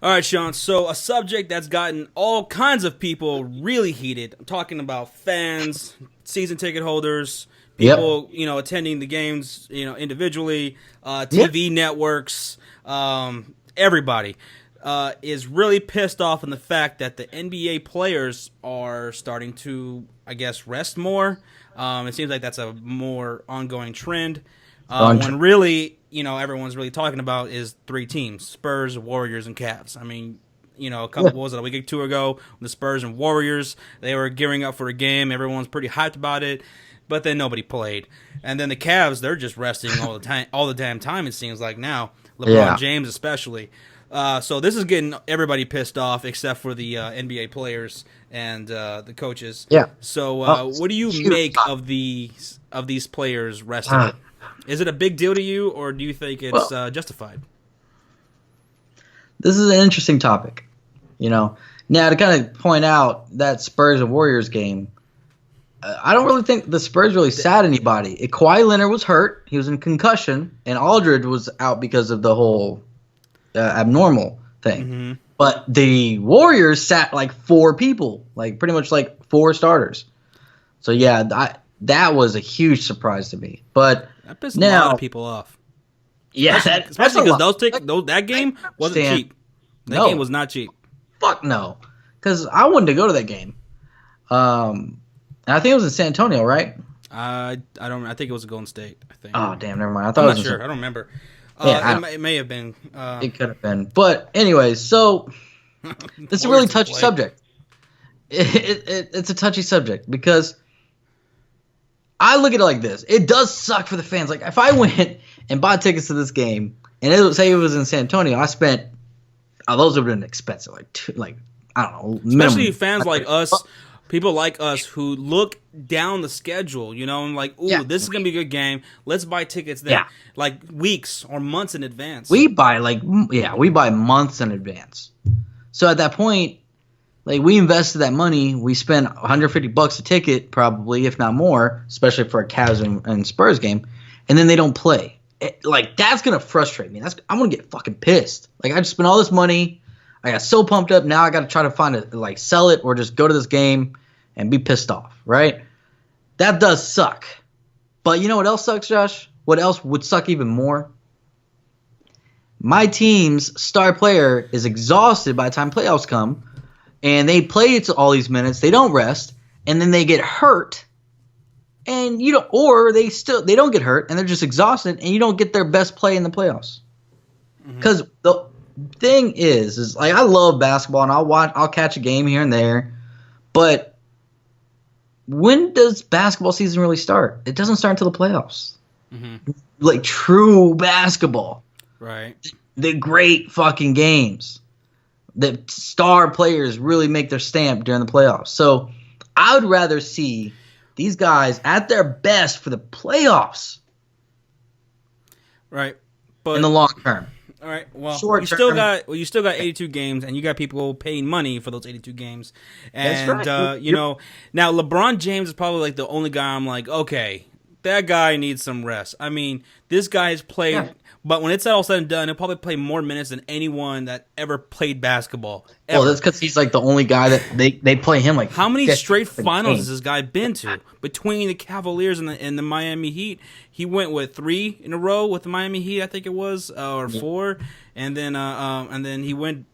All right, Sean. So a subject that's gotten all kinds of people really heated. I'm talking about fans, season ticket holders, Yep. people attending the games individually, Yep. TV networks, everybody is really pissed off in the fact that the NBA players are starting to, I guess, rest more. It seems like that's a more ongoing trend. Wrong. When really, everyone's really talking about is three teams: Spurs, Warriors, and Cavs. I mean, a couple Yeah. what was it, a week or two ago, the Spurs and Warriors, they were gearing up for a game. Everyone's pretty hyped about it, but then nobody played. And then the Cavs, they're just resting all the time, all the damn time. It seems like now, LeBron Yeah. James especially. So this is getting everybody pissed off except for the NBA players and the coaches. Yeah. So Oh, what do you huge make topic. of these players resting? Ah, Is it a big deal to you, or do you think it's well, justified? this is an interesting topic. Now to kind of point out that Spurs and Warriors game, I don't really think the Spurs really sat anybody. Kawhi Leonard was hurt; he was in concussion, and Aldridge was out because of the whole abnormal thing. Mm-hmm. But the Warriors sat like four people, like pretty much like four starters. So yeah, that was a huge surprise to me. But That pissed a lot now, of people off, yeah, especially that's a because lot. that game wasn't Understand. cheap. That No. game was not cheap. Fuck no, because I wanted to go to that game. And I think it was in San Antonio, right? I don't. I think it was a Golden State. I think. Oh damn, never mind. I thought I'm it not was in sure. San- I don't remember. Yeah, It may have been. it could have been. But anyways, so it's a really Warriors touchy play. subject. It's a touchy subject because I look at it like this. It does suck for the fans. Like if I went and bought tickets to this game and say it was in San Antonio, I spent those would have been expensive. Like I don't know, Especially minimum. fans like us, people like us who look down the schedule, and like, ooh, Yeah. this is gonna be a good game. Let's buy tickets then, Yeah. like weeks or months in advance. We buy we buy months in advance. So at that point, like we invested that money, we spent $150 a ticket probably, if not more, especially for a Cavs and Spurs game, and then they don't play. Like that's gonna frustrate me. I'm gonna get fucking pissed. Like I just spent all this money, I got so pumped up. Now I got to try to find it, like sell it or just go to this game and be pissed off, right? That does suck. But you know what else sucks, Josh? What else would suck even more? My team's star player is exhausted by the time playoffs come, and they play to all these minutes. They don't rest, and then they get hurt, and or they don't get hurt, and they're just exhausted, and you don't get their best play in the playoffs. Because the thing is like I love basketball, and I'll catch a game here and there, but when does basketball season really start? It doesn't start until the playoffs. Mm-hmm. Like true basketball. Right. The great fucking games. The star players really make their stamp during the playoffs. So I would rather see these guys at their best for the playoffs Right. But in the long term. all right. Well, Short you still term. got 82 games, and you got people paying money for those 82 games. That's And right. now LeBron James is probably like the only guy I'm like, okay, that guy needs some rest. I mean, this guy has played, Yeah. but when it's all said and done, he'll probably play more minutes than anyone that ever played basketball. Ever. Well, that's because he's like the only guy that they play him like. How many 50 straight fucking finals games. has this guy been to? Between the Cavaliers and the Miami Heat, he went with 3 in a row with the Miami Heat, I think it was, or 4, and then he went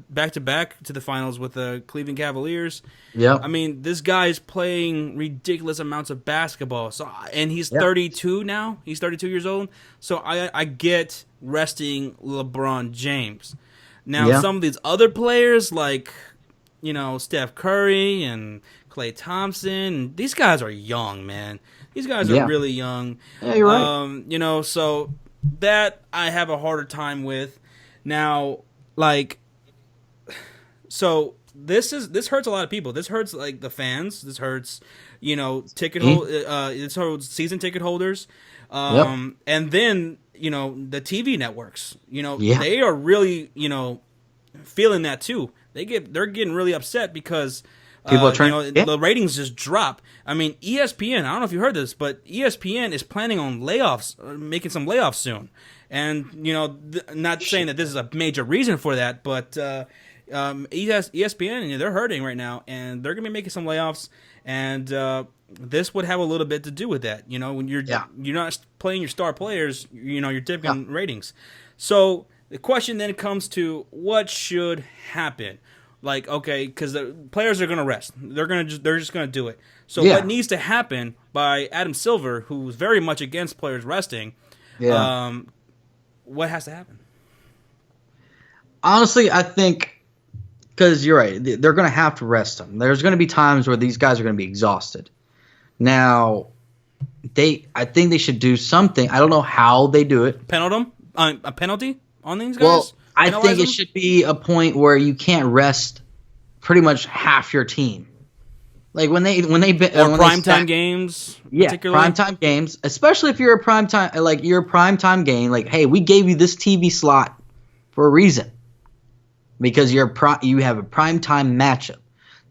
back to back to the finals with the Cleveland Cavaliers. Yeah. I mean, this guy is playing ridiculous amounts of basketball. So, and he's Yeah. 32 now. He's 32 years old. So I get resting LeBron James. Now, Yeah. some of these other players like Steph Curry and Klay Thompson, these guys are young, man. These guys Yeah. are really young. Yeah, you're right. So that I have a harder time with. Now, like, so this hurts a lot of people. This hurts like the fans. This hurts, this hurts season ticket holders. And then, the TV networks, Yeah. they are really, feeling that too. They're getting really upset because People are trying. Yeah. the ratings just drop. I mean, ESPN, I don't know if you heard this, but ESPN is planning on layoffs, or making some layoffs soon. And not saying that this is a major reason for that, but ESPN, they're hurting right now, and they're going to be making some layoffs, and this would have a little bit to do with that. When you're not playing your star players, you're dipping ratings. So the question then comes to what should happen. Like, okay, because the players are going to rest. They're just going to do it. So what needs to happen by Adam Silver, who's very much against players resting, what has to happen? Honestly, I think, because you're right, they're going to have to rest them. There's going to be times where these guys are going to be exhausted. Now, I think they should do something. I don't know how they do it. A penalty on these guys? Well, I think it should be a point where you can't rest pretty much half your team. Like when they primetime games, primetime games, especially if you're a primetime game. Like, hey, we gave you this TV slot for a reason, because you have a primetime matchup.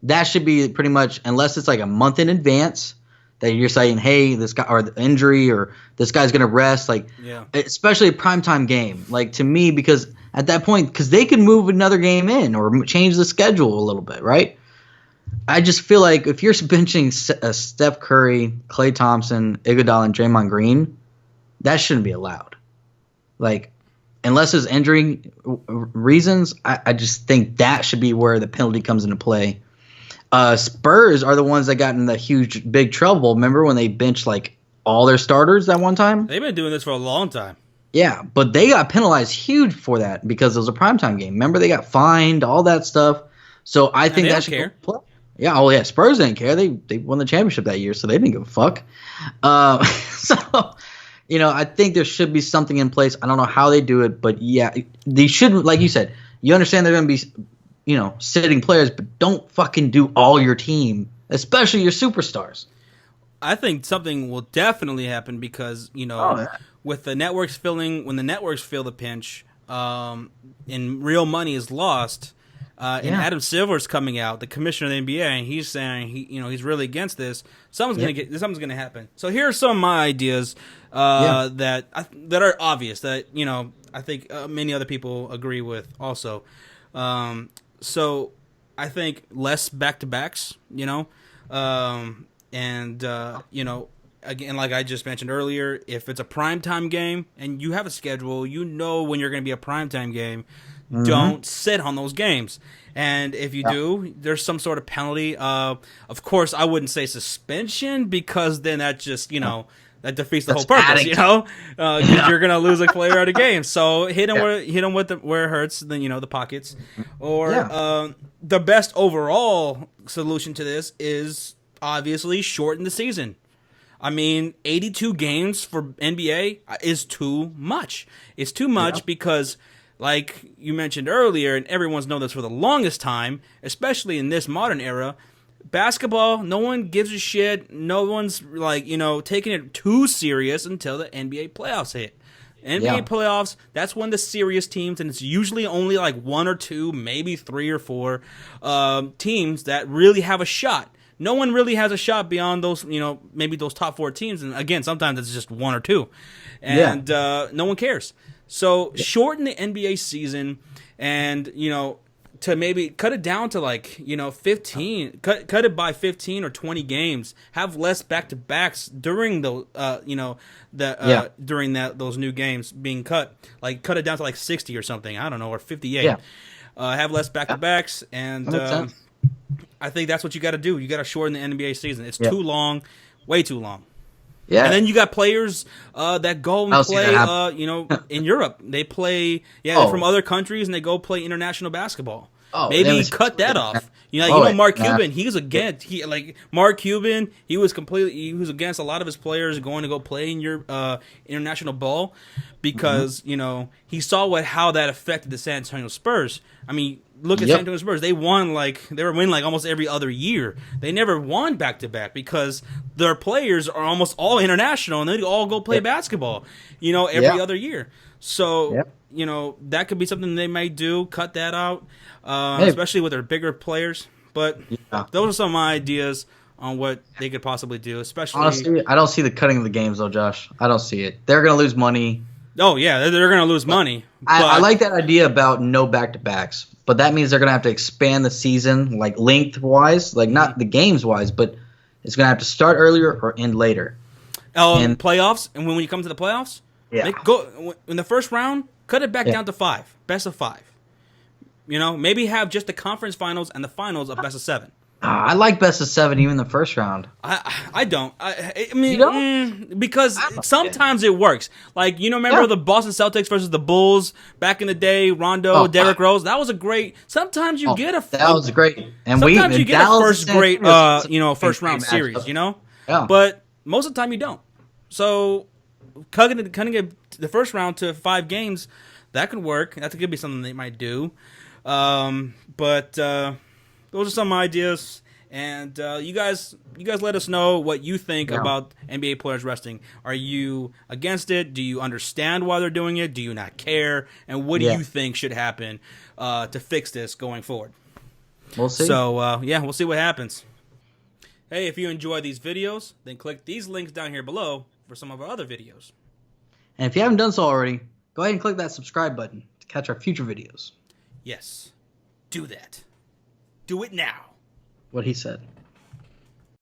That should be pretty much, unless it's like a month in advance that you're saying, hey, this guy or the injury or this guy's gonna rest. Especially a primetime game. Like, to me, because at that point, because they can move another game in or change the schedule a little bit, right? I just feel like if you're benching Steph Curry, Klay Thompson, Iguodala, and Draymond Green, that shouldn't be allowed. Like, unless there's injury reasons, I just think that should be where the penalty comes into play. Spurs are the ones that got in the big trouble. Remember when they benched like all their starters that one time? They've been doing this for a long time. Yeah, but they got penalized huge for that because it was a primetime game. Remember, they got fined, all that stuff. So I think that should care. Play. Yeah, oh yeah, Spurs didn't care. They won the championship that year, so they didn't give a fuck. So, I think there should be something in place. I don't know how they do it, but yeah, they should. Like you said, you understand they're going to be, sitting players, but don't fucking do all your team, especially your superstars. I think something will definitely happen because with the networks when the networks feel the pinch, and real money is lost. And Adam Silver's coming out, the commissioner of the NBA, and he's saying he's really against this. Something's gonna happen. So here are some of my ideas that are obvious that I think many other people agree with also. So I think less back-to-backs, again, like I just mentioned earlier, if it's a primetime game and you have a schedule, when you're going to be a primetime game. Mm-hmm. Don't sit on those games. And if you do, there's some sort of penalty. Of course, I wouldn't say suspension because then that just, that defeats the whole purpose, because you're going to lose a player at a game. So hit him where it hurts, then, the pockets. Or the best overall solution to this is obviously shorten the season. I mean, 82 games for NBA is too much. It's too much because, like you mentioned earlier, and everyone's known this for the longest time, especially in this modern era, basketball, no one gives a shit. No one's taking it too serious until the NBA playoffs hit. NBA playoffs, that's when the serious teams, and it's usually only like one or two, maybe three or four teams that really have a shot. No one really has a shot beyond those, maybe those top four teams. And again, sometimes it's just one or two. And no one cares. So shorten the NBA season and, to maybe cut it down to 15, cut it by 15 or 20 games. Have less back-to-backs during those new games being cut. Like cut it down to 60 or something. I don't know, or 58. Yeah. Have less back-to-backs and I think that's what you got to do. You got to shorten the NBA season. It's too long, way too long. Yeah, and then you got players that go and play, in Europe. They play, they're from other countries, and they go play international basketball. Maybe cut that off. Mark Cuban, he was against. Mark Cuban, he was against a lot of his players going to go play in your international ball because he saw how that affected the San Antonio Spurs. I mean, look at San Antonio Spurs. They won almost every other year. They never won back to back because their players are almost all international and they all go play basketball, every other year. So that could be something they might do. Cut that out, especially with their bigger players. But those are some of my ideas on what they could possibly do. Especially, honestly, I don't see the cutting of the games though, Josh. I don't see it. They're gonna lose money. Oh yeah, they're going to lose money. I like that idea about no back-to-backs, but that means they're going to have to expand the season, like length-wise, like not the games-wise, but it's going to have to start earlier or end later. And playoffs, and when you come to the playoffs, Yeah. go in the first round, cut it back down to 5, best of 5. Maybe have just the conference finals and the finals of best of 7. I like best of 7 even the first round. I don't. I mean, You don't? because sometimes it works. Like, remember the Boston Celtics versus the Bulls back in the day? Rondo, Derrick Rose. That was a great. Sometimes you get a. That was great. And sometimes you get Dallas a first great, first round series. Yeah. But most of the time you don't. So cutting it the first round to 5 games, that could work. That could be something they might do. But those are some ideas, and you guys let us know what you think about NBA players resting. Are you against it? Do you understand why they're doing it? Do you not care? And what do you think should happen to fix this going forward? We'll see. So we'll see what happens. Hey, if you enjoy these videos, then click these links down here below for some of our other videos. And if you haven't done so already, go ahead and click that subscribe button to catch our future videos. Yes, do that. Do it now. What he said.